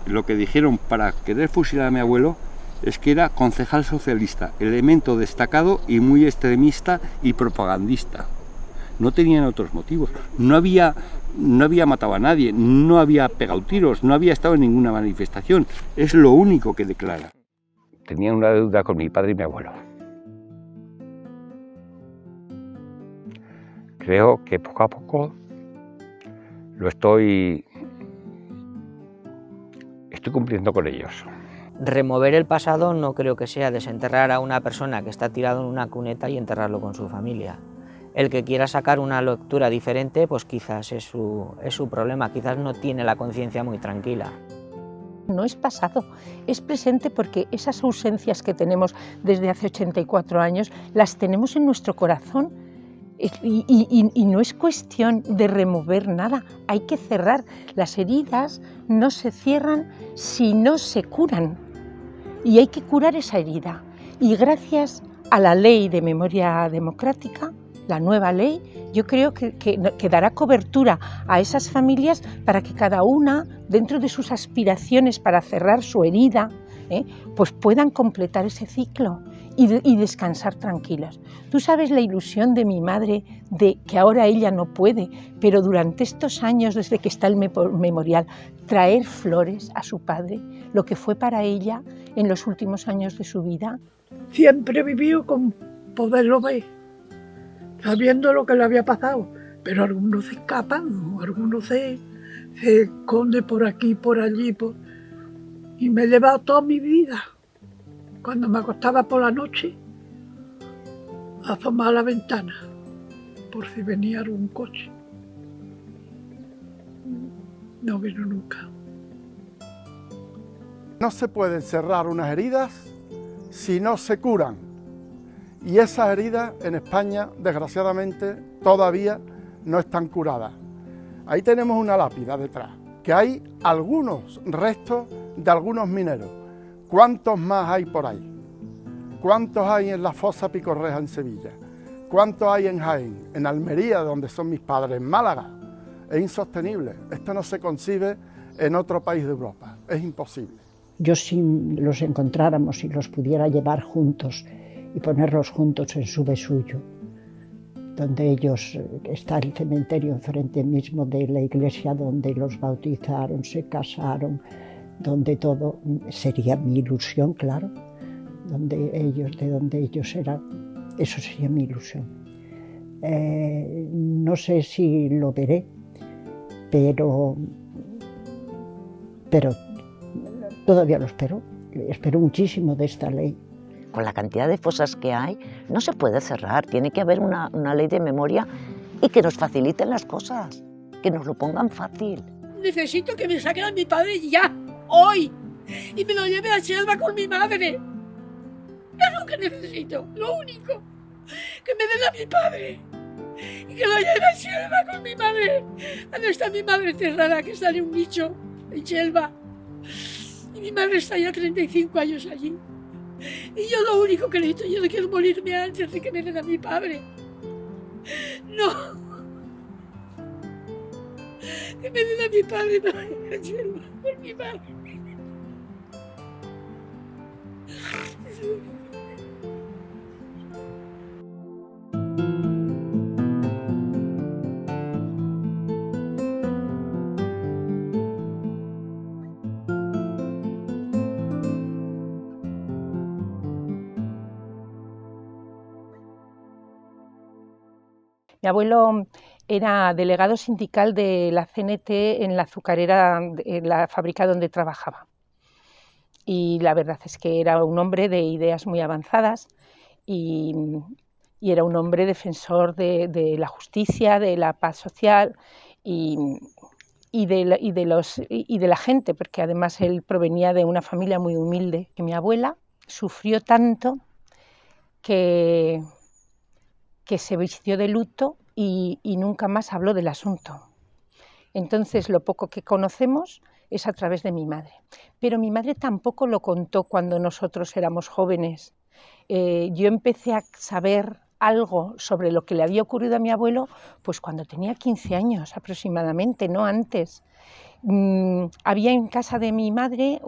lo que dijeron para querer fusilar a mi abuelo es que era concejal socialista, elemento destacado y muy extremista y propagandista. No tenían otros motivos. No había matado a nadie, no había pegado tiros, no había estado en ninguna manifestación. Es lo único que declara. Tenía una deuda con mi padre y mi abuelo. Creo que poco a poco lo estoy cumpliendo con ellos. Remover el pasado no creo que sea desenterrar a una persona que está tirado en una cuneta y enterrarlo con su familia. El que quiera sacar una lectura diferente, pues quizás es su problema, quizás no tiene la conciencia muy tranquila. No es pasado, es presente, porque esas ausencias que tenemos desde hace 84 años las tenemos en nuestro corazón y no es cuestión de remover nada, hay que cerrar. Las heridas no se cierran si no se curan y hay que curar esa herida. Y gracias a la ley de memoria democrática, la nueva ley, yo creo que dará cobertura a esas familias para que cada una, dentro de sus aspiraciones para cerrar su herida, pues puedan completar ese ciclo y descansar tranquilas. Tú sabes la ilusión de mi madre, de que ahora ella no puede, pero durante estos años, desde que está el memorial, traer flores a su padre, lo que fue para ella en los últimos años de su vida. Siempre vivió con poderlo ver, sabiendo lo que le había pasado, pero algunos se escapan, algunos se esconden por aquí, por allí, y me he llevado toda mi vida. Cuando me acostaba por la noche, asomaba a la ventana, por si venía algún coche. No vino nunca. No se pueden cerrar unas heridas si no se curan. Y esas heridas en España, desgraciadamente, todavía no están curadas. Ahí tenemos una lápida detrás, que hay algunos restos de algunos mineros. ¿Cuántos más hay por ahí? ¿Cuántos hay en la fosa Picorreja en Sevilla? ¿Cuántos hay en Jaén, en Almería, donde son mis padres, en Málaga? Es insostenible. Esto no se concibe en otro país de Europa. Es imposible. Yo, si los encontráramos y los pudiera llevar juntos y ponerlos juntos en su besullo, donde ellos, está el cementerio enfrente mismo de la iglesia donde los bautizaron, se casaron, donde todo, sería mi ilusión, claro, de donde ellos eran, eso sería mi ilusión. No sé si lo veré, pero todavía lo espero muchísimo de esta ley. Con la cantidad de fosas que hay, no se puede cerrar, tiene que haber una ley de memoria y que nos faciliten las cosas, que nos lo pongan fácil. Necesito que me saquen a mi padre ya, hoy, y me lo lleve a Selva con mi madre. Es lo que necesito, lo único, que me den a mi padre y que lo lleve a Selva con mi madre. ¿Dónde está mi madre enterrada, que está en un nicho en Selva? Y mi madre está ya 35 años allí. Y yo lo único que necesito, yo no quiero morirme antes de que me den a mi padre. No. Que me den a mi padre, no, Selva, por mi madre. Mi abuelo era delegado sindical de la CNT en la azucarera, en la fábrica donde trabajaba. Y la verdad es que era un hombre de ideas muy avanzadas y era un hombre defensor de la justicia, de la paz social y de la gente, porque además él provenía de una familia muy humilde. Que mi abuela sufrió tanto que se vistió de luto y nunca más habló del asunto. Entonces, lo poco que conocemos es a través de mi madre. Pero mi madre tampoco lo contó cuando nosotros éramos jóvenes. Yo empecé a saber algo sobre lo que le había ocurrido a mi abuelo, pues cuando tenía 15 años aproximadamente, no antes. Había en casa de mi madre,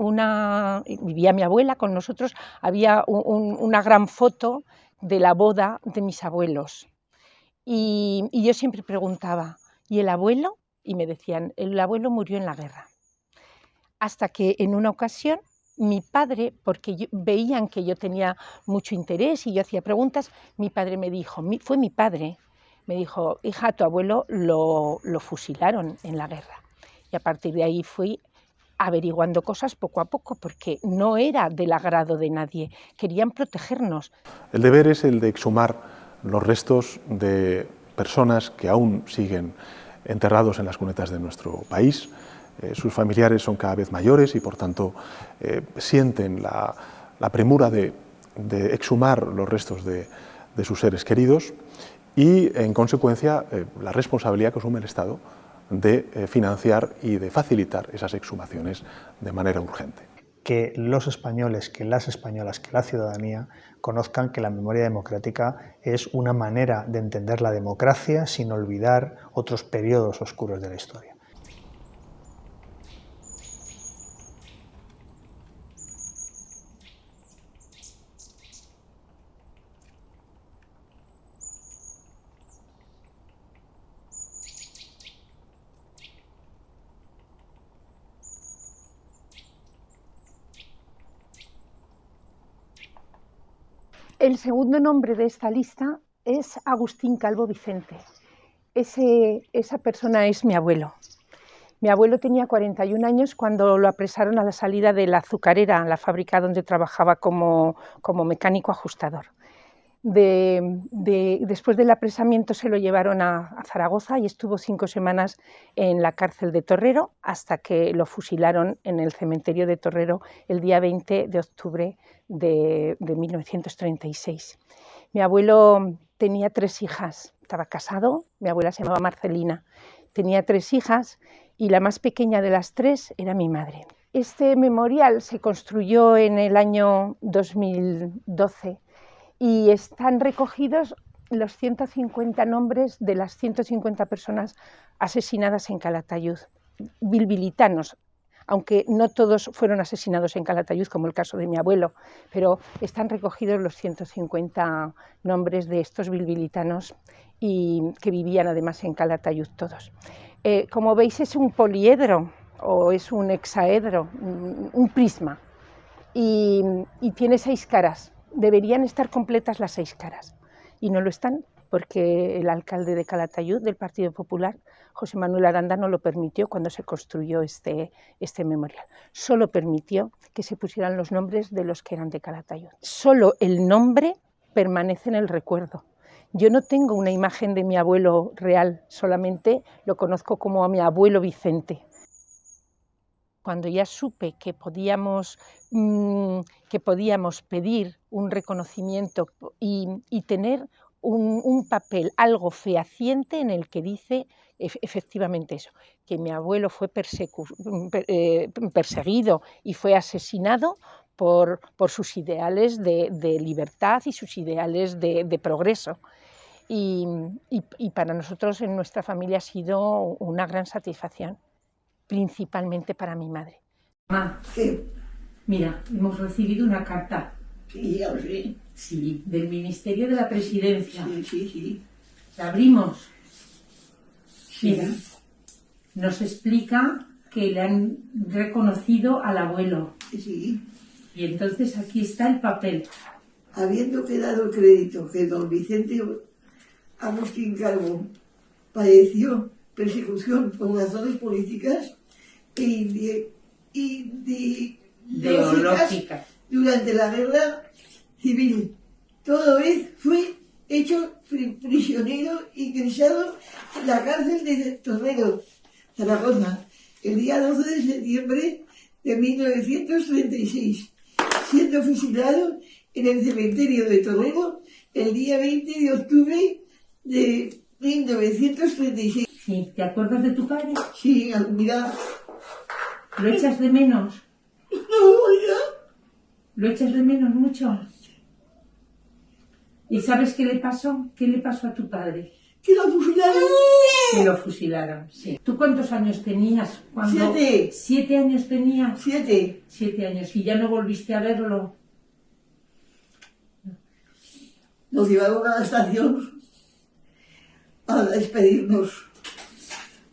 vivía mi abuela con nosotros, había una gran foto de la boda de mis abuelos. Y yo siempre preguntaba, ¿y el abuelo? Y me decían, el abuelo murió en la guerra. Hasta que en una ocasión mi padre, porque veían que yo tenía mucho interés y yo hacía preguntas, mi padre me dijo, fue mi padre, me dijo, hija, tu abuelo lo fusilaron en la guerra. Y a partir de ahí fui averiguando cosas poco a poco, porque no era del agrado de nadie, querían protegernos. El deber es el de exhumar los restos de personas que aún siguen enterrados en las cunetas de nuestro país. Sus familiares son cada vez mayores y por tanto sienten la premura de exhumar los restos de sus seres queridos y en consecuencia la responsabilidad que asume el Estado de financiar y de facilitar esas exhumaciones de manera urgente. Que los españoles, que las españolas, que la ciudadanía conozcan que la memoria democrática es una manera de entender la democracia sin olvidar otros periodos oscuros de la historia. El segundo nombre de esta lista es Agustín Calvo Vicente. Esa persona es mi abuelo. Mi abuelo tenía 41 años cuando lo apresaron a la salida de la azucarera, la fábrica donde trabajaba como mecánico ajustador. Después del apresamiento se lo llevaron a Zaragoza y estuvo 5 semanas en la cárcel de Torrero hasta que lo fusilaron en el cementerio de Torrero el día 20 de octubre de 1936. Mi abuelo tenía 3 hijas, estaba casado, mi abuela se llamaba Marcelina, tenía 3 hijas y la más pequeña de las 3 era mi madre. Este memorial se construyó en el año 2012 y están recogidos los 150 nombres de las 150 personas asesinadas en Calatayud, bilbilitanos, aunque no todos fueron asesinados en Calatayud, como el caso de mi abuelo, pero están recogidos los 150 nombres de estos bilbilitanos y que vivían además en Calatayud todos. Como veis es un poliedro o es un hexaedro, un prisma, y tiene 6 caras. Deberían estar completas las 6 caras y no lo están porque el alcalde de Calatayud del Partido Popular, José Manuel Aranda, no lo permitió cuando se construyó este memorial. Solo permitió que se pusieran los nombres de los que eran de Calatayud. Solo el nombre permanece en el recuerdo. Yo no tengo una imagen de mi abuelo real, solamente lo conozco como a mi abuelo Vicente. Cuando ya supe que podíamos pedir un reconocimiento y tener un papel, algo fehaciente en el que dice efectivamente eso, que mi abuelo fue perseguido y fue asesinado por sus ideales de libertad y sus ideales de progreso. Y para nosotros en nuestra familia ha sido una gran satisfacción, principalmente para mi madre. Mamá, ¿Qué? mira, hemos recibido una carta. Sí, ya lo sé. Sí, del Ministerio de la Presidencia. Sí. La abrimos. Sí. Mira, nos explica que le han reconocido al abuelo. Sí. Y entonces aquí está el papel. Habiendo quedado crédito que don Vicente Agustín Calvo padeció persecución por razones políticas e ideológicas durante la guerra civil. Toda vez fue hecho prisionero y ingresado en la cárcel de Torrero, Zaragoza, el día 12 de septiembre de 1936, siendo fusilado en el cementerio de Torrero el día 20 de octubre de 1936. Sí, ¿te acuerdas de tu padre? Sí, mira. ¿Lo echas de menos? No, ya. ¿Lo echas de menos mucho? ¿Y sabes qué le pasó? ¿Qué le pasó a tu padre? Que lo fusilaron. Que lo fusilaron, sí. ¿Tú cuántos años tenías? Cuando... 7. 7 años tenías. 7. 7 años. ¿Y ya no volviste a verlo? Nos llevaron a la estación a despedirnos.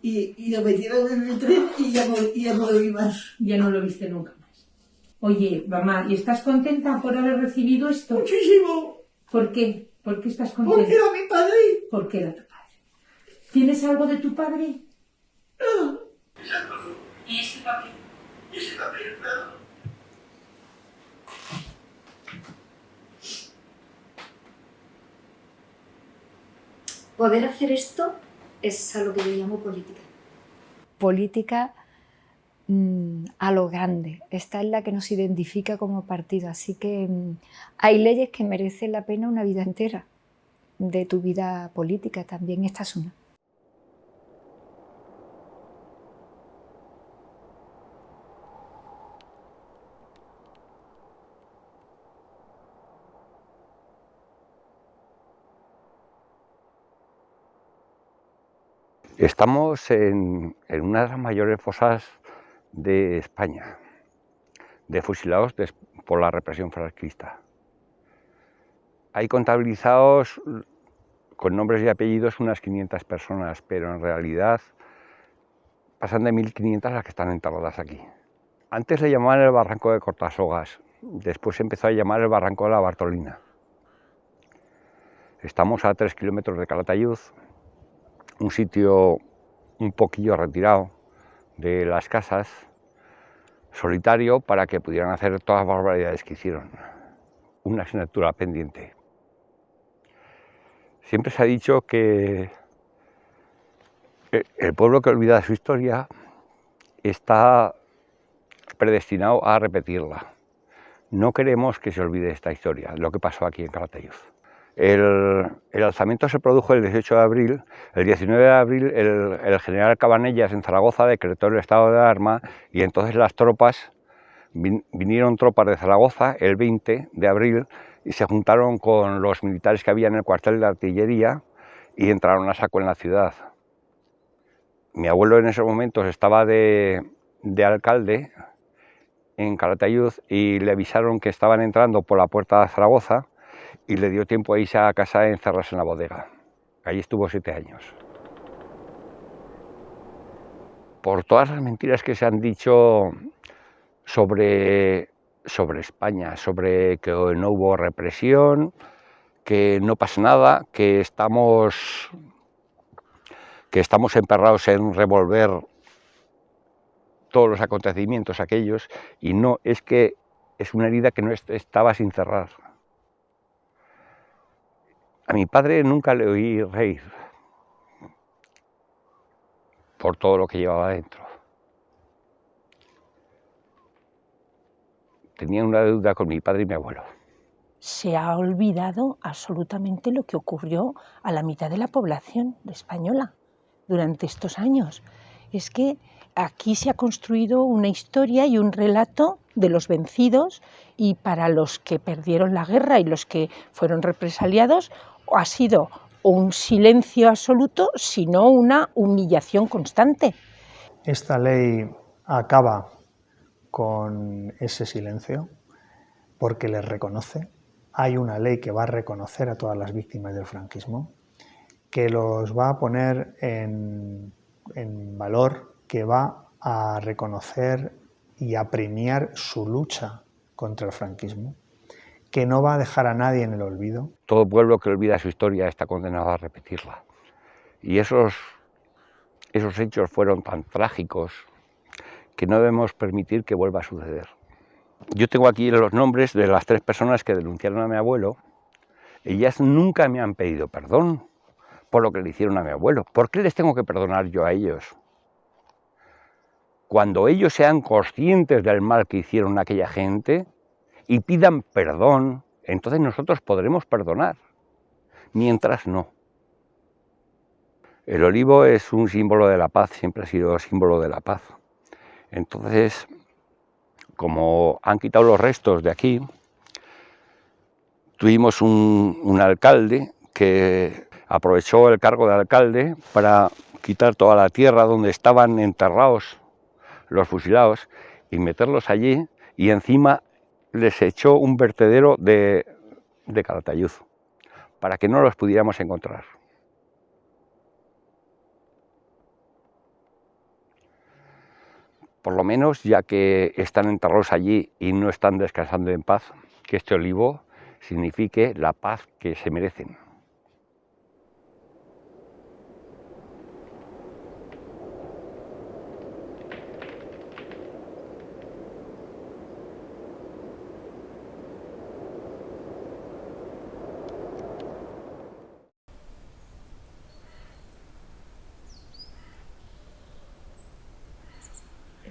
Y lo metieron en el tren y ya no lo vi más. Ya no lo viste nunca más. Oye, mamá, ¿y estás contenta por haber recibido esto? Muchísimo. ¿Por qué? ¿Por qué estás contenta? Porque era mi padre. Porque era tu padre. ¿Tienes algo de tu padre? No. ¿Y ese papel? Ese papel, claro. Poder hacer esto es a lo que yo llamo política. Política a lo grande. Esta es la que nos identifica como partido. Así que hay leyes que merecen la pena una vida entera de tu vida política. También esta es una. Estamos en una de las mayores fosas de España, de fusilados por la represión franquista. Hay contabilizados con nombres y apellidos unas 500 personas, pero en realidad pasan de 1.500 las que están enterradas aquí. Antes le llamaban el Barranco de Cortasogas, después se empezó a llamar el Barranco de la Bartolina. Estamos a 3 kilómetros de Calatayud, un sitio un poquillo retirado de las casas, solitario para que pudieran hacer todas las barbaridades que hicieron. Una asignatura pendiente. Siempre se ha dicho que el pueblo que olvida su historia está predestinado a repetirla. No queremos que se olvide esta historia, lo que pasó aquí en Calatayud. El alzamiento se produjo el 18 de abril. El 19 de abril el general Cabanellas en Zaragoza decretó el estado de alarma y entonces las tropas, vinieron tropas de Zaragoza el 20 de abril y se juntaron con los militares que había en el cuartel de artillería y entraron a saco en la ciudad. Mi abuelo en esos momentos estaba de alcalde en Calatayud y le avisaron que estaban entrando por la puerta de Zaragoza y le dio tiempo a irse a casa a encerrarse en la bodega. Allí estuvo 7 años. Por todas las mentiras que se han dicho sobre España, sobre que no hubo represión, que no pasa nada, que estamos emperrados en revolver todos los acontecimientos aquellos, y no, es que es una herida que no estaba sin cerrar. A mi padre nunca le oí reír por todo lo que llevaba dentro. Tenía una deuda con mi padre y mi abuelo. Se ha olvidado absolutamente lo que ocurrió a la mitad de la población española durante estos años. Es que aquí se ha construido una historia y un relato de los vencidos, y para los que perdieron la guerra y los que fueron represaliados ha sido un silencio absoluto, sino una humillación constante. Esta ley acaba con ese silencio porque les reconoce. Hay una ley que va a reconocer a todas las víctimas del franquismo, que los va a poner en valor, que va a reconocer y a premiar su lucha contra el franquismo, que no va a dejar a nadie en el olvido. Todo pueblo que olvida su historia está condenado a repetirla. Y esos hechos fueron tan trágicos que no debemos permitir que vuelva a suceder. Yo tengo aquí los nombres de las 3 personas que denunciaron a mi abuelo. Ellas nunca me han pedido perdón por lo que le hicieron a mi abuelo. ¿Por qué les tengo que perdonar yo a ellos? Cuando ellos sean conscientes del mal que hicieron a aquella gente y pidan perdón, entonces nosotros podremos perdonar. Mientras no. El olivo es un símbolo de la paz, siempre ha sido símbolo de la paz. Entonces, como han quitado los restos de aquí, tuvimos un alcalde que aprovechó el cargo de alcalde para quitar toda la tierra donde estaban enterrados los fusilados y meterlos allí, y encima les echó un vertedero de Calatayud para que no los pudiéramos encontrar. Por lo menos, ya que están enterrados allí y no están descansando en paz, que este olivo signifique la paz que se merecen.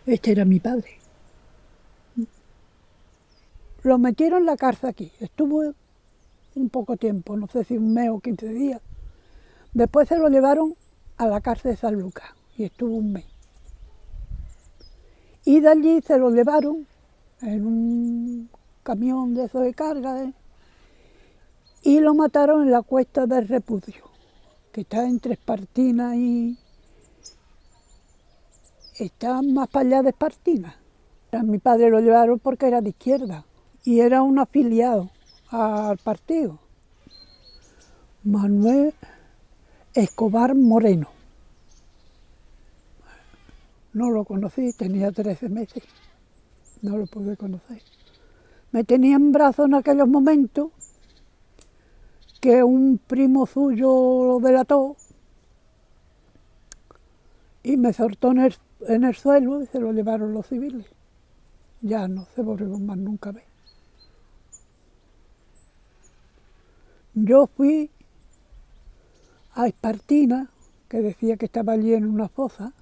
Este era mi padre. Lo metieron en la cárcel aquí. Estuvo un poco tiempo, no sé si un mes o 15 días. Después se lo llevaron a la cárcel de San Lucas y estuvo un mes. Y de allí se lo llevaron en un camión de esos de carga y lo mataron en la Cuesta del Repudio, que está entre Espartina y... está más para allá de Espartina. A mi padre lo llevaron porque era de izquierda y era un afiliado al partido. Manuel Escobar Moreno. No lo conocí, tenía 13 meses, no lo pude conocer. Me tenía en brazos en aquellos momentos que un primo suyo lo delató y me soltó en el suelo y se lo llevaron los civiles. Ya no se volvió más nunca a ver. Yo fui a Espartina, que decía que estaba allí en una fosa,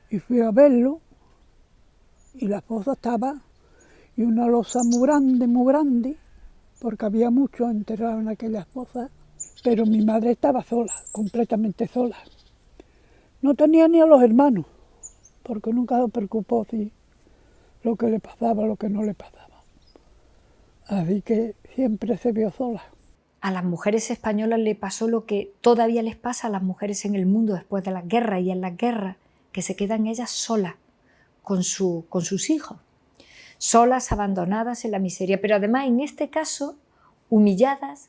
y fui a verlo, y la fosa estaba, y una losa muy grande, porque había muchos enterrados en aquellas fosas, pero mi madre estaba sola, completamente sola. No tenía ni a los hermanos, porque nunca se preocupó si lo que le pasaba, lo que no le pasaba. Así que siempre se vio sola. A las mujeres españolas le pasó lo que todavía les pasa a las mujeres en el mundo después de las guerras y en las guerras, que se quedan ellas solas con sus hijos, solas, abandonadas en la miseria, pero además en este caso humilladas,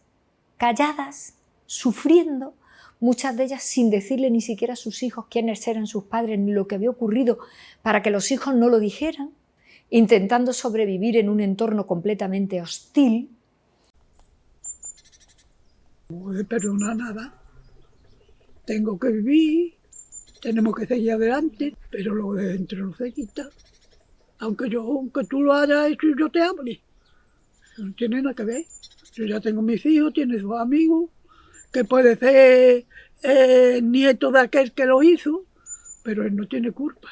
calladas, sufriendo, muchas de ellas sin decirle ni siquiera a sus hijos quiénes eran sus padres ni lo que había ocurrido para que los hijos no lo dijeran, intentando sobrevivir en un entorno completamente hostil. No puedo perdonar nada. Tengo que vivir, tenemos que seguir adelante, pero lo de dentro no se quita. Aunque tú lo hayas hecho y yo te hable, no tiene nada que ver. Yo ya tengo mis hijos, tiene sus amigos, que puede ser nieto de aquel que lo hizo, pero él no tiene culpa.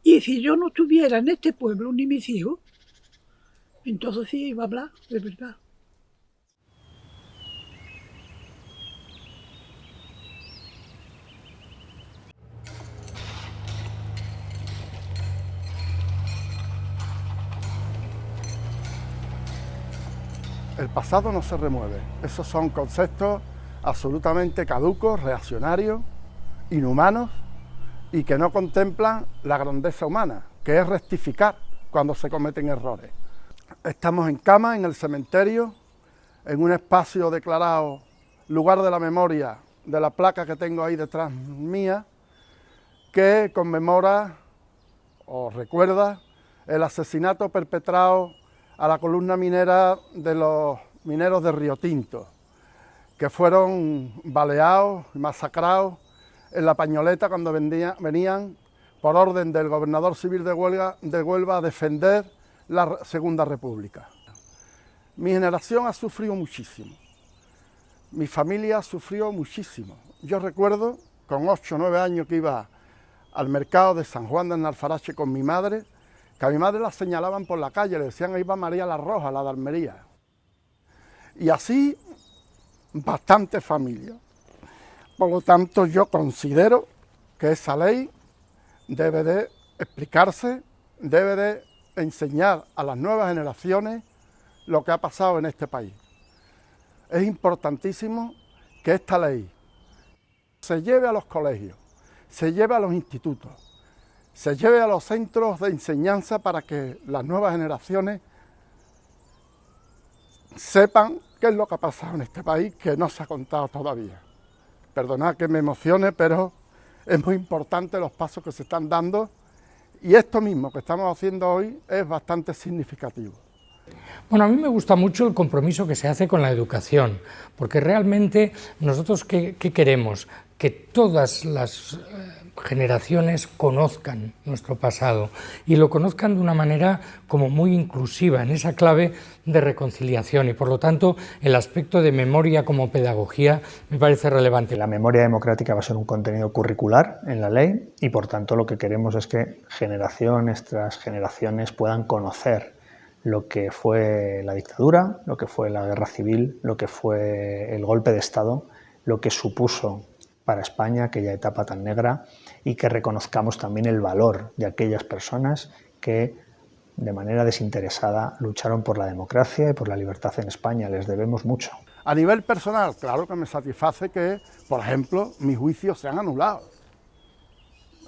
Y si yo no estuviera en este pueblo, ni mis hijos, entonces sí iba a hablar, de verdad. El pasado no se remueve. Esos son conceptos absolutamente caducos, reaccionarios, inhumanos y que no contemplan la grandeza humana, que es rectificar cuando se cometen errores. Estamos en cama, en el cementerio, en un espacio declarado lugar de la memoria de la placa que tengo ahí detrás mía, que conmemora o recuerda el asesinato perpetrado a la columna minera de los mineros de Río Tinto, que fueron baleados y masacrados en la Pañoleta cuando venían por orden del gobernador civil de Huelva a defender la Segunda República. Mi generación ha sufrido muchísimo, mi familia sufrió muchísimo. Yo recuerdo, con 8 o 9 años que iba al mercado de San Juan de Alfarache con mi madre, que a mi madre la señalaban por la calle, le decían ahí va María la Roja, la de Almería. Y así, bastantes familias. Por lo tanto, yo considero que esa ley debe de explicarse, debe de enseñar a las nuevas generaciones lo que ha pasado en este país. es importantísimo que esta ley se lleve a los colegios, se lleve a los institutos, se lleve a los centros de enseñanza para que las nuevas generaciones sepan qué es lo que ha pasado en este país, que no se ha contado todavía. Perdonad que me emocione, pero es muy importante los pasos que se están dando y esto mismo que estamos haciendo hoy es bastante significativo. Bueno, a mí me gusta mucho el compromiso que se hace con la educación, porque realmente nosotros ¿qué queremos? Que todas las generaciones conozcan nuestro pasado y lo conozcan de una manera como muy inclusiva, en esa clave de reconciliación, y por lo tanto el aspecto de memoria como pedagogía me parece relevante. La memoria democrática va a ser un contenido curricular en la ley y por tanto lo que queremos es que generaciones tras generaciones puedan conocer lo que fue la dictadura, lo que fue la guerra civil, lo que fue el golpe de Estado, lo que supuso para España aquella etapa tan negra, y que reconozcamos también el valor de aquellas personas que de manera desinteresada lucharon por la democracia y por la libertad en España. Les debemos mucho. A nivel personal, claro que me satisface que, por ejemplo, mis juicios sean anulados.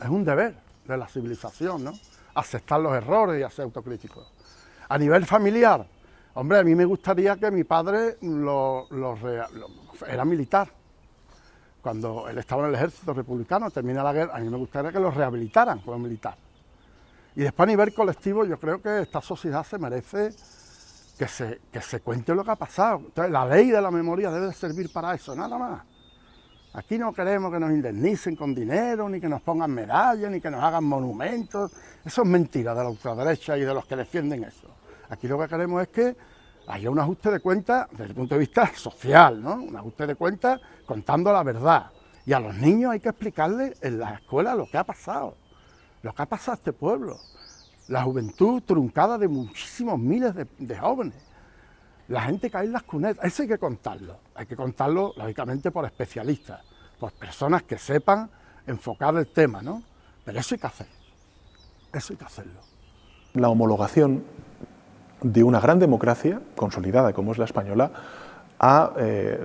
Es un deber de la civilización, ¿no? Aceptar los errores y ser autocríticos. A nivel familiar, hombre, a mí me gustaría que mi padre era militar. Cuando él estaba en el ejército republicano, termina la guerra, a mí me gustaría que lo rehabilitaran como militar. Y después a nivel colectivo yo creo que esta sociedad se merece que se cuente lo que ha pasado. Entonces la ley de la memoria debe servir para eso, nada más. Aquí no queremos que nos indemnicen con dinero, ni que nos pongan medallas, ni que nos hagan monumentos. Eso es mentira de la ultraderecha y de los que defienden eso. Aquí lo que queremos es que haya un ajuste de cuentas desde el punto de vista social, ¿no? Un ajuste de cuentas contando la verdad. Y a los niños hay que explicarles en la escuela lo que ha pasado a este pueblo. La juventud truncada de muchísimos miles de jóvenes. La gente que hay en las cunetas, eso hay que contarlo lógicamente por especialistas, por personas que sepan enfocar el tema, ¿no? Pero eso hay que hacerlo. La homologación de una gran democracia, consolidada como es la española, a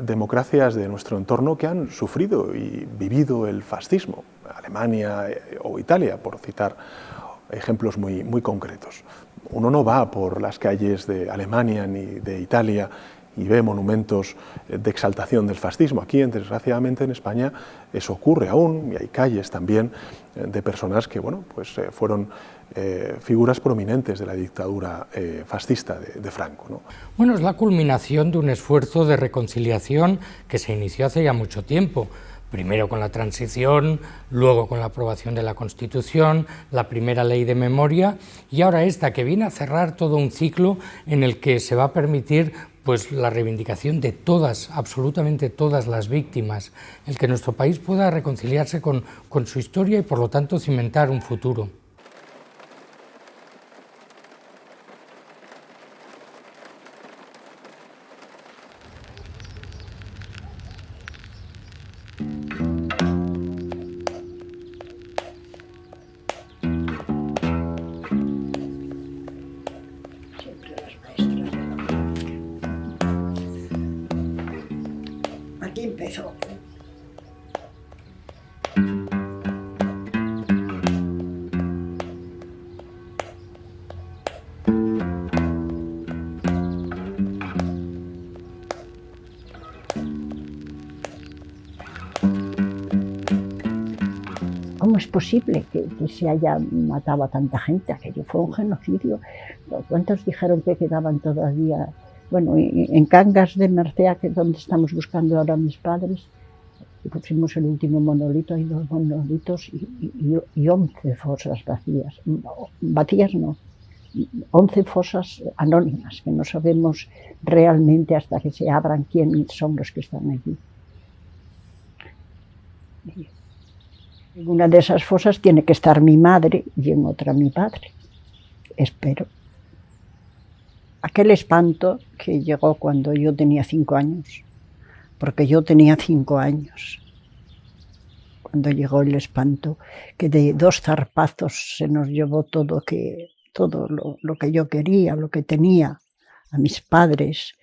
democracias de nuestro entorno que han sufrido y vivido el fascismo, Alemania o Italia, por citar ejemplos muy concretos. Uno no va por las calles de Alemania ni de Italia y ve monumentos de exaltación del fascismo. Aquí, desgraciadamente, en España eso ocurre aún, y hay calles también de personas que fueron figuras prominentes de la dictadura fascista de Franco, ¿no? Bueno, es la culminación de un esfuerzo de reconciliación que se inició hace ya mucho tiempo. Primero con la transición, luego con la aprobación de la Constitución, la primera ley de memoria y ahora esta que viene a cerrar todo un ciclo en el que se va a permitir la reivindicación de todas, absolutamente todas las víctimas, el que nuestro país pueda reconciliarse con su historia y por lo tanto cimentar un futuro. Aquí empezó. ¿Cómo es posible que se haya matado a tanta gente? Aquello fue un genocidio. ¿Cuántos dijeron que quedaban todavía? Bueno, en Cangas de Mercea, que es donde estamos buscando ahora a mis padres, pusimos el último monolito, hay 2 monolitos y 11 fosas vacías. Vacías no, 11 fosas anónimas, que no sabemos realmente hasta que se abran quiénes son los que están allí. En una de esas fosas tiene que estar mi madre y en otra mi padre, espero. Aquel espanto que llegó cuando yo tenía 5 años, porque yo tenía 5 años, cuando llegó el espanto, que de 2 zarpazos se nos llevó todo lo que yo quería, lo que tenía, a mis padres,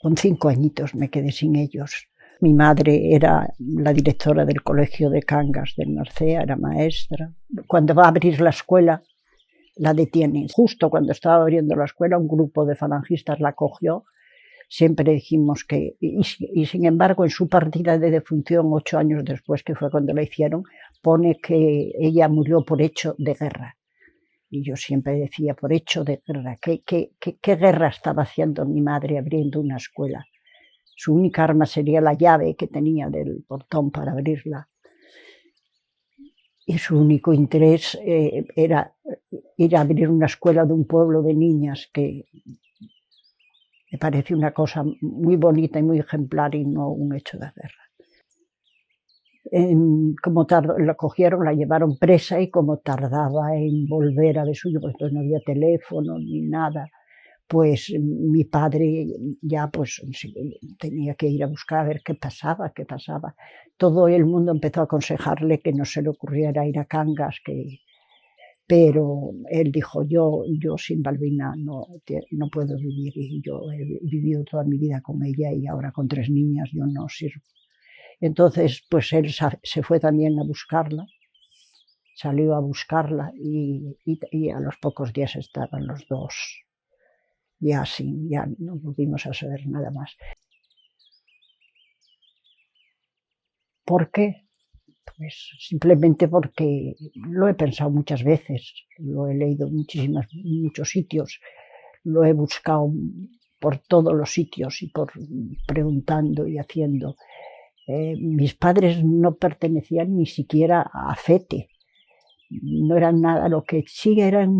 Con 5 añitos me quedé sin ellos. Mi madre era la directora del colegio de Cangas del Narcea, era maestra. Cuando va a abrir la escuela, la detienen. Justo cuando estaba abriendo la escuela, un grupo de falangistas la cogió. Siempre dijimos que, y sin embargo, en su partida de defunción, 8 años después, que fue cuando la hicieron, pone que ella murió por hecho de guerra. Y yo siempre decía, por hecho de guerra. ¿Qué guerra estaba haciendo mi madre abriendo una escuela? Su única arma sería la llave que tenía del portón para abrirla. Y su único interés era ir a abrir una escuela de un pueblo de niñas, que me parece una cosa muy bonita y muy ejemplar y no un hecho de guerra. Como la cogieron, la llevaron presa, y como tardaba en volver a Vesuyo, porque entonces no había teléfono ni nada, pues mi padre ya pues tenía que ir a buscar a ver qué pasaba. Todo el mundo empezó a aconsejarle que no se le ocurriera ir a Cangas, pero él dijo, yo sin Balbina no puedo vivir, y yo he vivido toda mi vida con ella y ahora con 3 niñas yo no sirvo. Entonces pues él se fue también a buscarla, salió a buscarla y a los pocos días estaban los dos ya no volvimos a saber nada más. ¿Por qué? Pues simplemente porque lo he pensado muchas veces, lo he leído en muchos sitios, lo he buscado por todos los sitios y preguntando y haciendo. Mis padres no pertenecían ni siquiera a FETE, no eran nada, lo que sí eran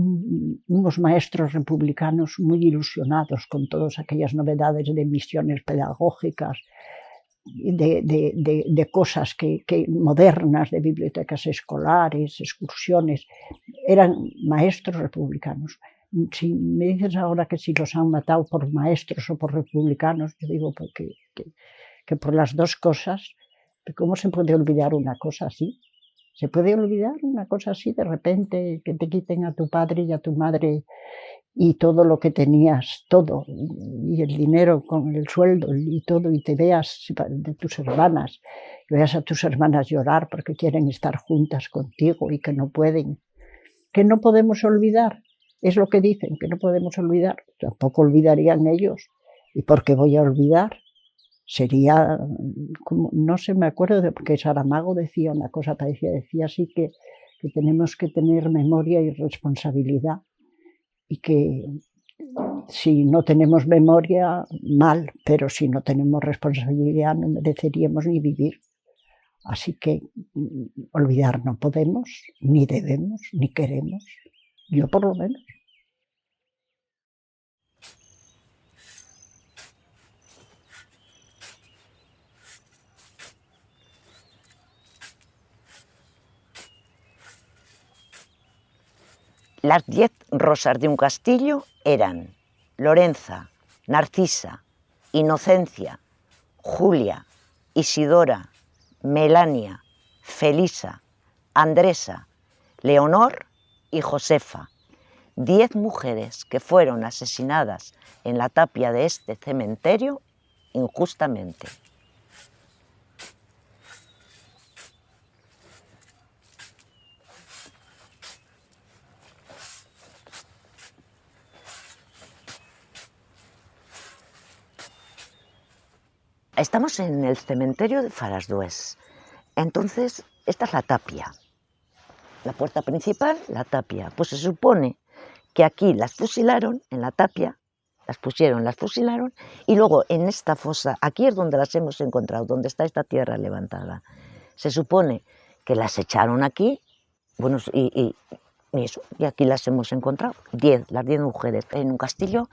unos maestros republicanos muy ilusionados con todas aquellas novedades de misiones pedagógicas, de cosas modernas, de bibliotecas escolares, excursiones. Eran maestros republicanos. Si me dices ahora que si los han matado por maestros o por republicanos, yo digo que por las dos cosas. ¿Cómo se puede olvidar una cosa así? ¿Se puede olvidar una cosa así de repente, que te quiten a tu padre y a tu madre y todo lo que tenías, todo, y el dinero con el sueldo y todo, y te veas de tus hermanas, y veas a tus hermanas llorar porque quieren estar juntas contigo y que no pueden? Que no podemos olvidar, es lo que dicen, que no podemos olvidar. Tampoco olvidarían ellos. ¿Y por qué voy a olvidar? Sería, no sé, me acuerdo de porque Saramago decía una cosa parecida, decía así que tenemos que tener memoria y responsabilidad, y que si no tenemos memoria, mal, pero si no tenemos responsabilidad no mereceríamos ni vivir. Así que olvidar no podemos, ni debemos, ni queremos, yo por lo menos. Las 10 rosas de un castillo eran Lorenza, Narcisa, Inocencia, Julia, Isidora, Melania, Felisa, Andresa, Leonor y Josefa. 10 mujeres que fueron asesinadas en la tapia de este cementerio injustamente. Estamos en el cementerio de Farasdués. Entonces, esta es la tapia. La puerta principal, la tapia. Pues se supone que aquí las fusilaron, en la tapia, las pusieron, las fusilaron, y luego en esta fosa, aquí es donde las hemos encontrado, donde está esta tierra levantada. Se supone que las echaron aquí, bueno, y eso, y aquí las hemos encontrado, las 10 mujeres. En un castillo,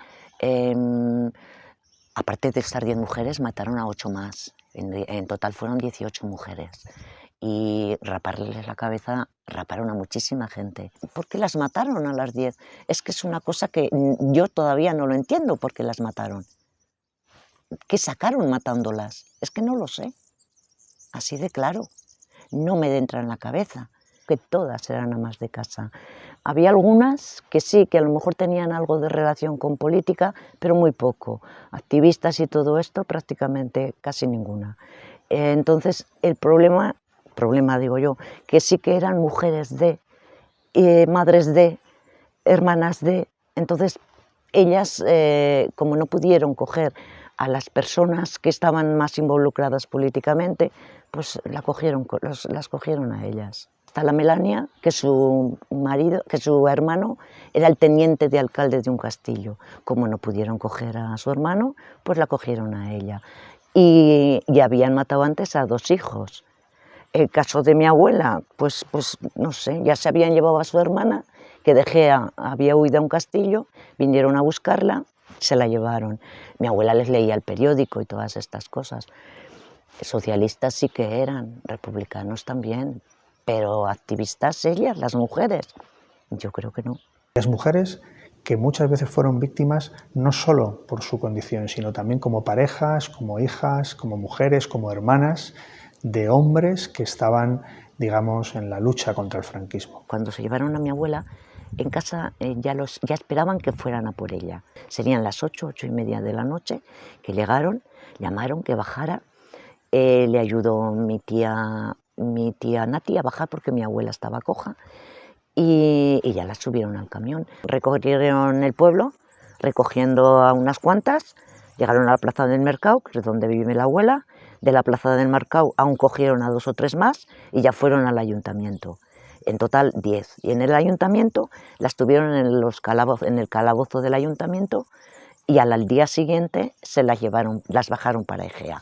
aparte de estas 10 mujeres, mataron a 8 más. En total fueron 18 mujeres. Y raparles la cabeza, raparon a muchísima gente. ¿Por qué las mataron a las 10? Es que es una cosa que yo todavía no lo entiendo, por qué las mataron. ¿Qué sacaron matándolas? Es que no lo sé. Así de claro. No me entra en la cabeza. que todas eran amas de casa. Había algunas que sí, que a lo mejor tenían algo de relación con política, pero muy poco. Activistas y todo esto, prácticamente casi ninguna. Entonces, el problema digo yo, que sí que eran mujeres de, madres de, hermanas de. Entonces, ellas, como no pudieron coger a las personas que estaban más involucradas políticamente, pues las cogieron a ellas. Está la Melania, que su hermano era el teniente de alcalde de un castillo. Como no pudieron coger a su hermano, pues la cogieron a ella. Y habían matado antes a 2 hijos. El caso de mi abuela, pues no sé, ya se habían llevado a su hermana, que de Gea había huido a un castillo, vinieron a buscarla, se la llevaron. Mi abuela les leía el periódico y todas estas cosas. Socialistas sí que eran, republicanos también, pero activistas ellas, las mujeres, yo creo que no. Las mujeres que muchas veces fueron víctimas no solo por su condición, sino también como parejas, como hijas, como mujeres, como hermanas de hombres que estaban, digamos, en la lucha contra el franquismo. Cuando se llevaron a mi abuela, en casa ya esperaban que fueran a por ella. Serían las 8:30 de la noche que llegaron, llamaron que bajara. Le ayudó mi tía Nati a bajar porque mi abuela estaba coja y ya la subieron al camión. Recorrieron el pueblo, recogiendo a unas cuantas, llegaron a la plaza del Mercado, que es donde vive la abuela. De la plaza del Mercado aún cogieron a 2 o 3 más y ya fueron al ayuntamiento. En total 10. Y en el ayuntamiento las tuvieron en el calabozo del ayuntamiento y al día siguiente se las bajaron para Egea.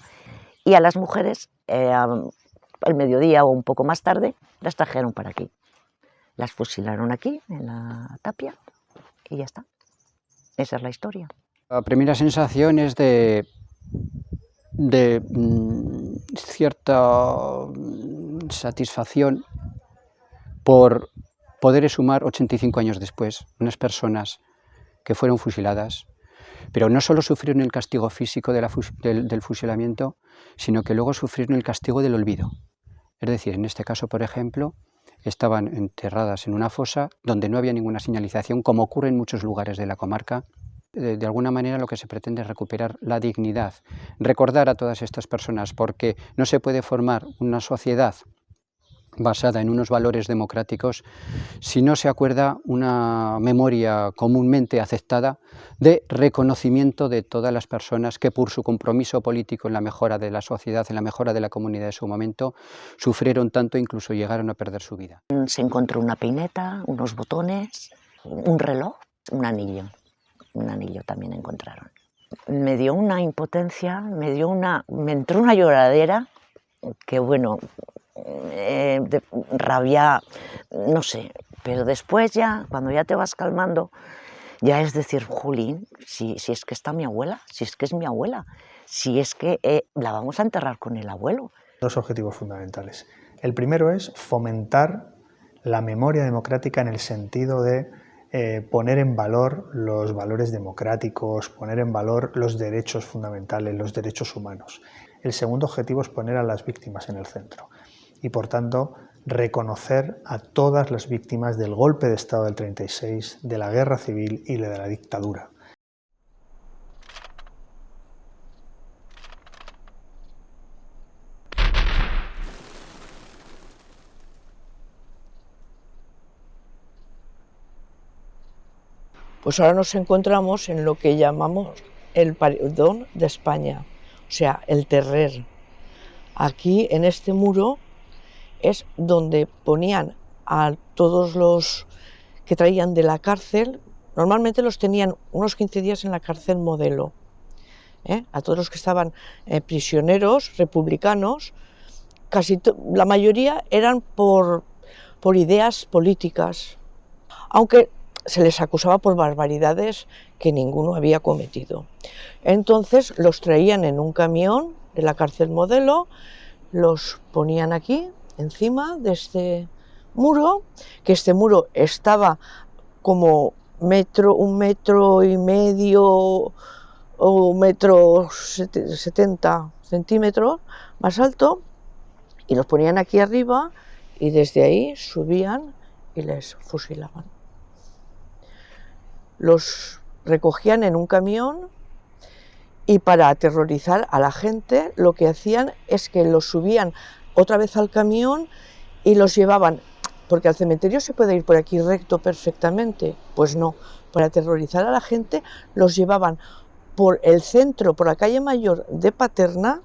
Y a las mujeres, al mediodía o un poco más tarde, las trajeron para aquí. Las fusilaron aquí, en la tapia, y ya está. Esa es la historia. La primera sensación es de cierta satisfacción por poder exhumar 85 años después unas personas que fueron fusiladas, pero no solo sufrieron el castigo físico del fusilamiento, sino que luego sufrieron el castigo del olvido. Es decir, en este caso, por ejemplo, estaban enterradas en una fosa donde no había ninguna señalización, como ocurre en muchos lugares de la comarca. De alguna manera lo que se pretende es recuperar la dignidad, recordar a todas estas personas, porque no se puede formar una sociedad basada en unos valores democráticos si no se acuerda una memoria comúnmente aceptada de reconocimiento de todas las personas que por su compromiso político en la mejora de la sociedad, en la mejora de la comunidad de su momento, sufrieron tanto e incluso llegaron a perder su vida. Se encontró una peineta, unos botones, un reloj, un anillo también encontraron. Me dio una impotencia, me entró una lloradera que bueno, rabia, no sé, pero después ya, cuando ya te vas calmando, ya es decir, jolín, si es que está mi abuela, si es que es mi abuela, si es que la vamos a enterrar con el abuelo. 2 objetivos fundamentales. El primero es fomentar la memoria democrática en el sentido de poner en valor los valores democráticos, poner en valor los derechos fundamentales, los derechos humanos. El segundo objetivo es poner a las víctimas en el centro y, por tanto, reconocer a todas las víctimas del golpe de Estado del 36, de la guerra civil y de la dictadura. Pues ahora nos encontramos en lo que llamamos el paredón de España, o sea, el terrer. Aquí, en este muro, es donde ponían a todos los que traían de la cárcel, normalmente los tenían unos 15 días en la cárcel modelo, a todos los que estaban prisioneros republicanos, la mayoría eran por ideas políticas, aunque se les acusaba por barbaridades que ninguno había cometido. Entonces los traían en un camión de la cárcel modelo, los ponían aquí, encima de este muro, que este muro estaba como 1,5 metros o 1,70 centímetros más alto, y los ponían aquí arriba y desde ahí subían y les fusilaban. Los recogían en un camión y para aterrorizar a la gente lo que hacían es que los subían otra vez al camión y los llevaban, porque al cementerio se puede ir por aquí recto perfectamente, pues no, para aterrorizar a la gente los llevaban por el centro, por la calle Mayor de Paterna,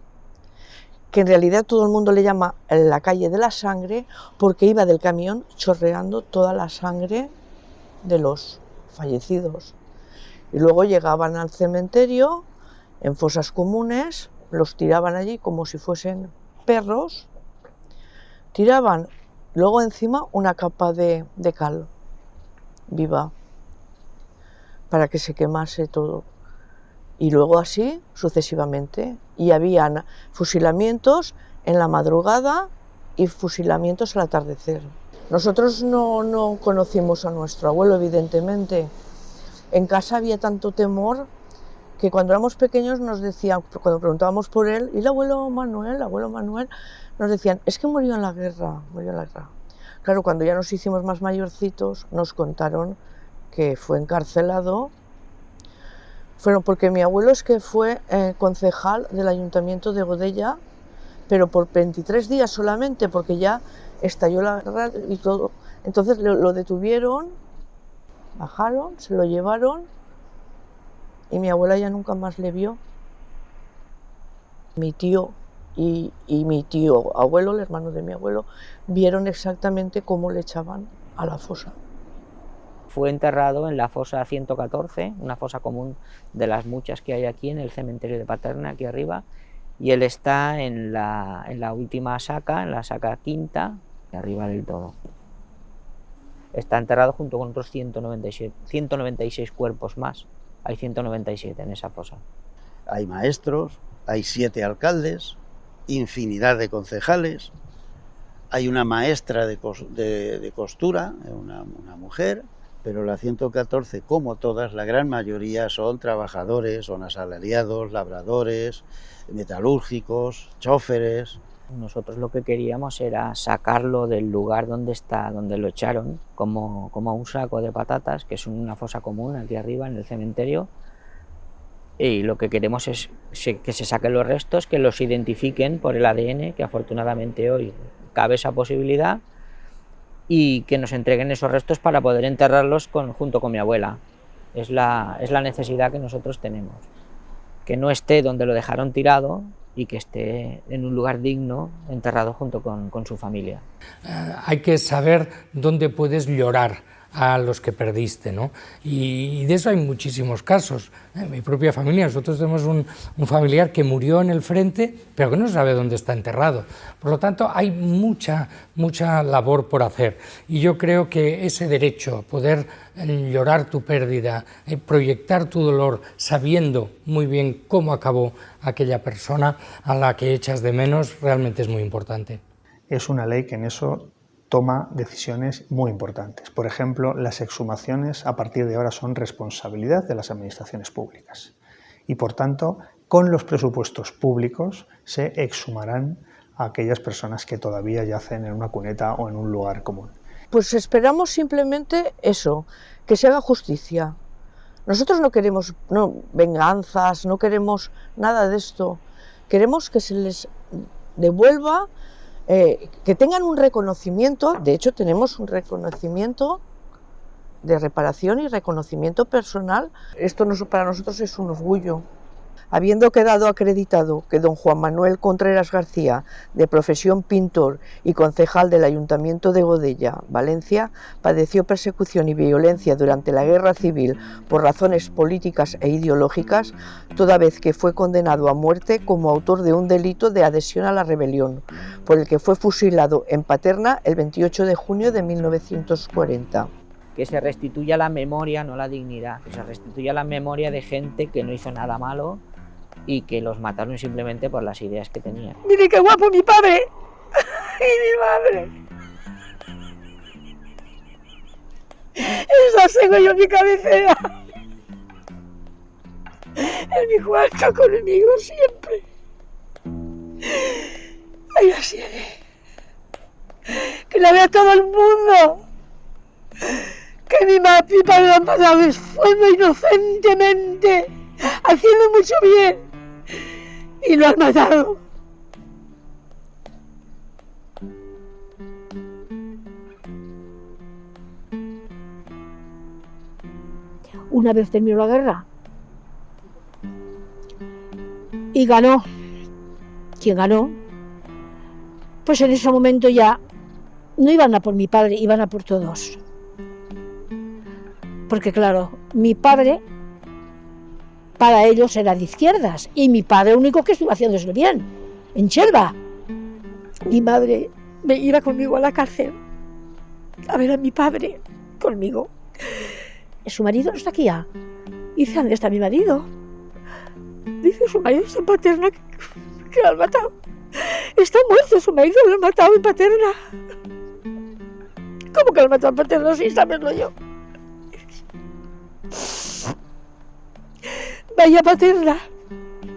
que en realidad todo el mundo le llama la calle de la sangre, porque iba del camión chorreando toda la sangre de los fallecidos. Y luego llegaban al cementerio, en fosas comunes, los tiraban allí como si fuesen perros, tiraban luego encima una capa de cal viva para que se quemase todo. Y luego así sucesivamente. Y habían fusilamientos en la madrugada y fusilamientos al atardecer. Nosotros no conocimos a nuestro abuelo, evidentemente. En casa había tanto temor que cuando éramos pequeños nos decían, cuando preguntábamos por él, ¿y el abuelo Manuel? Nos decían, es que murió en la guerra, murió en la guerra. Claro, cuando ya nos hicimos más mayorcitos, nos contaron que fue encarcelado. Bueno, porque mi abuelo es que fue concejal del Ayuntamiento de Godella, pero por 23 días solamente, porque ya estalló la guerra y todo. Entonces lo detuvieron, bajaron, se lo llevaron y mi abuela ya nunca más le vio. Mi tío y mi tío abuelo, el hermano de mi abuelo, vieron exactamente cómo le echaban a la fosa. Fue enterrado en la fosa 114, una fosa común de las muchas que hay aquí en el cementerio de Paterna, aquí arriba, y él está en la última saca, en la saca quinta, arriba del todo. Está enterrado junto con otros 196 cuerpos más, hay 197 en esa fosa. Hay maestros, hay 7 alcaldes, infinidad de concejales, hay una maestra de costura, una mujer, pero la 114, como todas, la gran mayoría son trabajadores, son asalariados, labradores, metalúrgicos, choferes. Nosotros lo que queríamos era sacarlo del lugar donde está, donde lo echaron, como un saco de patatas, que es una fosa común aquí arriba en el cementerio, y lo que queremos es que se saquen los restos, que los identifiquen por el ADN, que afortunadamente hoy cabe esa posibilidad, y que nos entreguen esos restos para poder enterrarlos junto con mi abuela. Es la necesidad que nosotros tenemos. Que no esté donde lo dejaron tirado y que esté en un lugar digno, enterrado junto con su familia. Hay que saber dónde puedes llorar a los que perdiste, ¿no? Y de eso hay muchísimos casos. En mi propia familia, nosotros tenemos un familiar que murió en el frente, pero que no sabe dónde está enterrado. Por lo tanto, hay mucha labor por hacer. Y yo creo que ese derecho, poder llorar tu pérdida, proyectar tu dolor, sabiendo muy bien cómo acabó aquella persona a la que echas de menos, realmente es muy importante. Es una ley que en eso toma decisiones muy importantes. Por ejemplo, las exhumaciones a partir de ahora son responsabilidad de las administraciones públicas y, por tanto, con los presupuestos públicos se exhumarán a aquellas personas que todavía yacen en una cuneta o en un lugar común. Pues esperamos simplemente eso, que se haga justicia. Nosotros no queremos venganzas, no queremos nada de esto. Queremos que se les devuelva, que tengan un reconocimiento. De hecho, tenemos un reconocimiento de reparación y reconocimiento personal. Esto para nosotros es un orgullo. Habiendo quedado acreditado que don Juan Manuel Contreras García, de profesión pintor y concejal del Ayuntamiento de Godella, Valencia, padeció persecución y violencia durante la Guerra Civil por razones políticas e ideológicas, toda vez que fue condenado a muerte como autor de un delito de adhesión a la rebelión, por el que fue fusilado en Paterna el 28 de junio de 1940. Que se restituya la memoria, no la dignidad, que se restituya la memoria de gente que no hizo nada malo y que los mataron simplemente por las ideas que tenían. ¡Mire qué guapo mi padre! ¡Y mi madre! Esa tengo yo en mi cabecera. En mi cuarto conmigo siempre. Ahí la tiene. que la vea todo el mundo. Que mi padre lo han matado de fuego inocentemente, haciendo mucho bien, y lo han matado. Una vez terminó la guerra y ganó. ¿Quién ganó? Pues en ese momento ya no iban a por mi padre, iban a por todos. Porque claro, mi padre para ellos era de izquierdas y mi padre único que estuvo haciéndose el bien, en Chelva. Mi madre me iba conmigo a la cárcel a ver a mi padre conmigo. Su marido no está aquí ya. Dice, ¿dónde está mi marido? Dice, su marido está en Paterna, que lo han matado. Está muerto su marido, lo han matado en Paterna. ¿Cómo que lo han matado en Paterna sin saberlo yo? Vaya Paterna,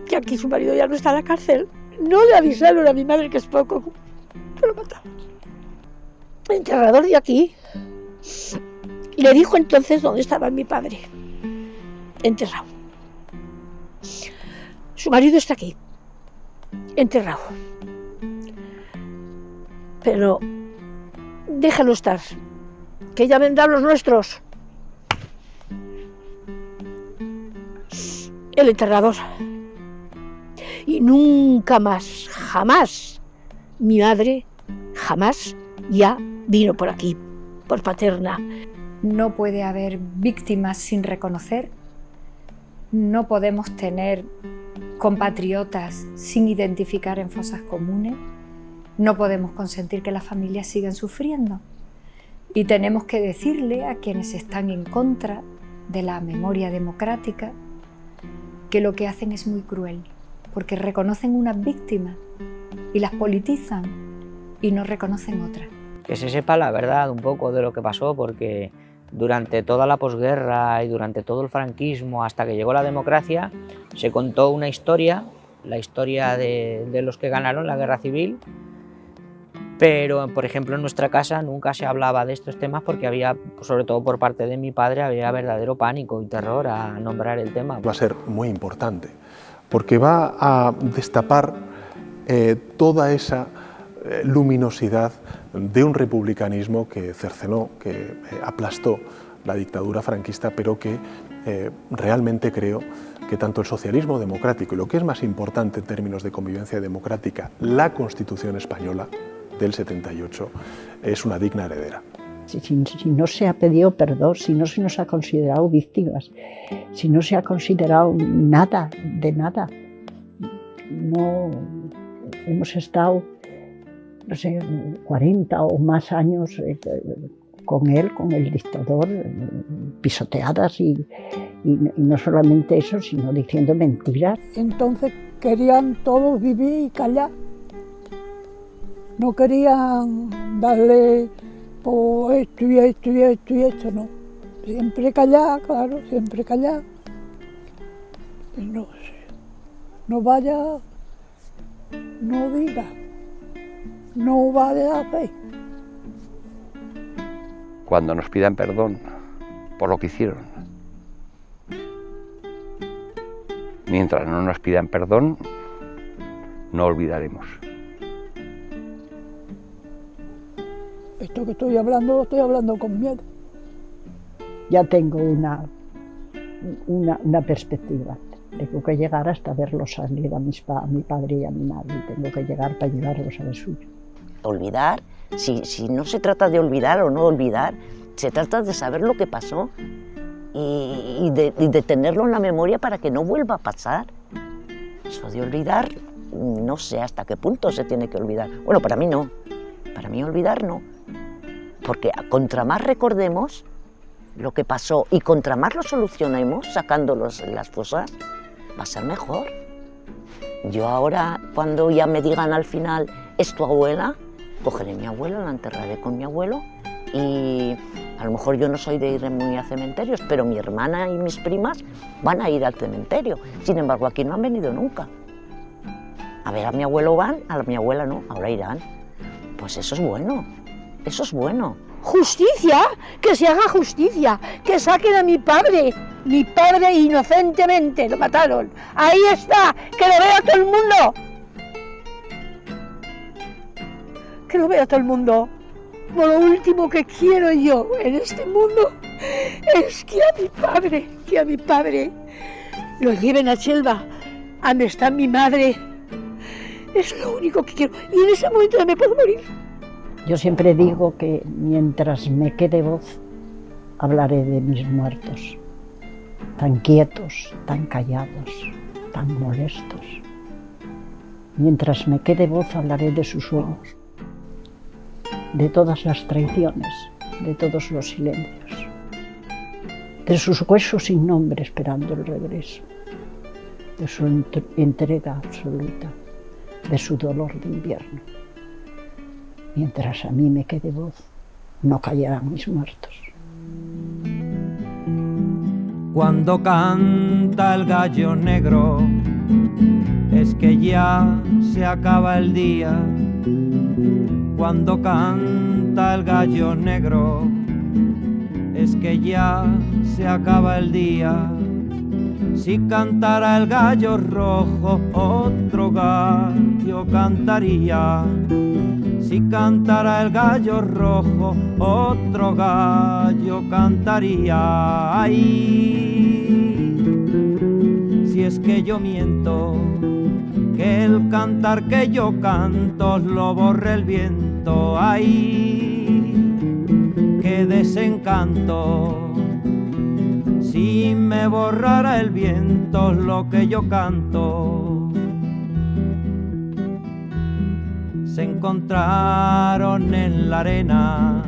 que aquí su marido ya no está en la cárcel. No le avisaron a mi madre, que es poco, que lo mataron. El enterrador de aquí le dijo entonces dónde estaba mi padre, enterrado. Su marido está aquí, enterrado. Pero déjalo estar, que ya vendrán los nuestros. El enterrador. Y nunca más, jamás, mi madre, jamás ya vino por aquí, por Paterna. No puede haber víctimas sin reconocer, no podemos tener compatriotas sin identificar en fosas comunes, no podemos consentir que las familias sigan sufriendo y tenemos que decirle a quienes están en contra de la memoria democrática que lo que hacen es muy cruel, porque reconocen unas víctimas y las politizan y no reconocen otras. Que se sepa la verdad un poco de lo que pasó, porque durante toda la posguerra y durante todo el franquismo, hasta que llegó la democracia, se contó una historia, la historia de los que ganaron la guerra civil, pero por ejemplo en nuestra casa nunca se hablaba de estos temas porque había, sobre todo por parte de mi padre, había verdadero pánico y terror a nombrar el tema. Va a ser muy importante porque va a destapar toda esa luminosidad de un republicanismo que cercenó, que aplastó la dictadura franquista, pero que realmente creo que tanto el socialismo democrático y, lo que es más importante en términos de convivencia democrática, la Constitución española del 78, es una digna heredera. Si no se ha pedido perdón, si no se nos ha considerado víctimas, si no se ha considerado nada de nada, no hemos estado, no sé, 40 o más años con él, con el dictador, pisoteadas y no solamente eso, sino diciendo mentiras. Entonces querían todos vivir y callar. No querían darle por esto y esto y esto y esto, no. Siempre callar, claro, siempre callar. No sé, no vaya, no diga, no vaya a hacer. Cuando nos pidan perdón por lo que hicieron. Mientras no nos pidan perdón, no olvidaremos. Esto que estoy hablando, lo estoy hablando con miedo. Ya tengo una perspectiva. Tengo que llegar hasta verlos salir a mi padre y a mi madre. Tengo que llegar para llevarlos a lo suyo. Olvidar, si no se trata de olvidar o no olvidar, se trata de saber lo que pasó y de tenerlo en la memoria para que no vuelva a pasar. Eso de olvidar, no sé hasta qué punto se tiene que olvidar. Bueno, para mí no. Para mí olvidar no. Porque contra más recordemos lo que pasó y contra más lo solucionemos, sacando las fosas, va a ser mejor. Yo ahora, cuando ya me digan al final, ¿es tu abuela?, cogeré a mi abuela, la enterraré con mi abuelo y a lo mejor yo no soy de ir muy a cementerios, pero mi hermana y mis primas van a ir al cementerio. Sin embargo, aquí no han venido nunca. A ver, a mi abuelo van, a mi abuela no, ahora irán. Pues eso es bueno. Eso es bueno. Justicia, que se haga justicia, que saquen a mi padre inocentemente, lo mataron. Ahí está, que lo vea todo el mundo. Que lo vea todo el mundo. Por lo último que quiero yo en este mundo es que a mi padre lo lleven a Chelva, donde está mi madre. Es lo único que quiero. Y en ese momento ya me puedo morir. Yo siempre digo que mientras me quede voz, hablaré de mis muertos, tan quietos, tan callados, tan molestos. Mientras me quede voz, hablaré de sus sueños, de todas las traiciones, de todos los silencios, de sus huesos sin nombre esperando el regreso, de su entrega absoluta, de su dolor de invierno. Mientras a mí me quede voz, no callarán mis muertos. Cuando canta el gallo negro, es que ya se acaba el día. Cuando canta el gallo negro, es que ya se acaba el día. Si cantara el gallo rojo, otro gallo cantaría. Si cantara el gallo rojo, otro gallo cantaría. Ay, si es que yo miento, que el cantar que yo canto lo borre el viento. Ay, qué desencanto, si me borrara el viento lo que yo canto. Se encontraron en la arena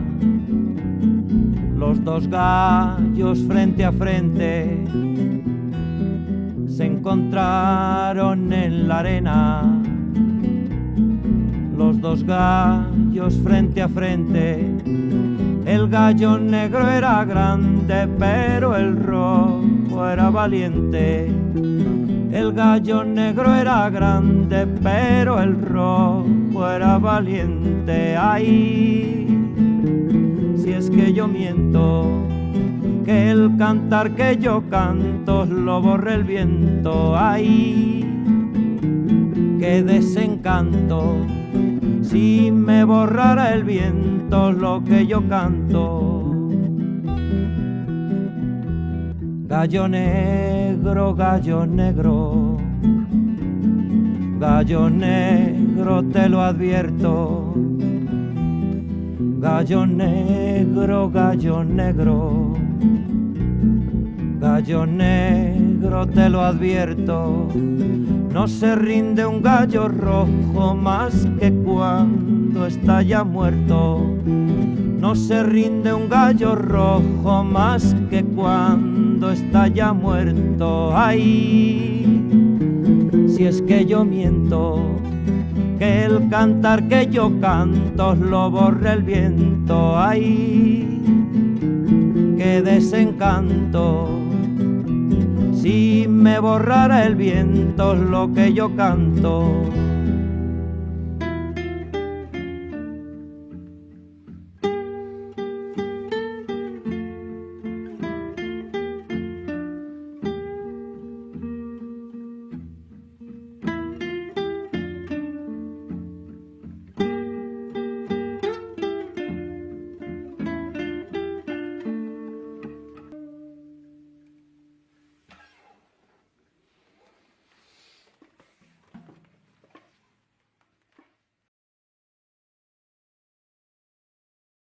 los dos gallos frente a frente. Se encontraron en la arena los dos gallos frente a frente. El gallo negro era grande, pero el rojo era valiente. El gallo negro era grande, pero el rojo era valiente. Ay, si es que yo miento, que el cantar que yo canto lo borre el viento. Ay, qué desencanto, si me borrara el viento lo que yo canto. Gallo negro, gallo negro, gallo negro, te lo advierto. Gallo negro, gallo negro, gallo negro, te lo advierto. No se rinde un gallo rojo más que cuando está ya muerto. No se rinde un gallo rojo más que cuando está ya muerto. Ay, si es que yo miento, que el cantar que yo canto lo borre el viento. Ay, qué desencanto, si me borrara el viento lo que yo canto.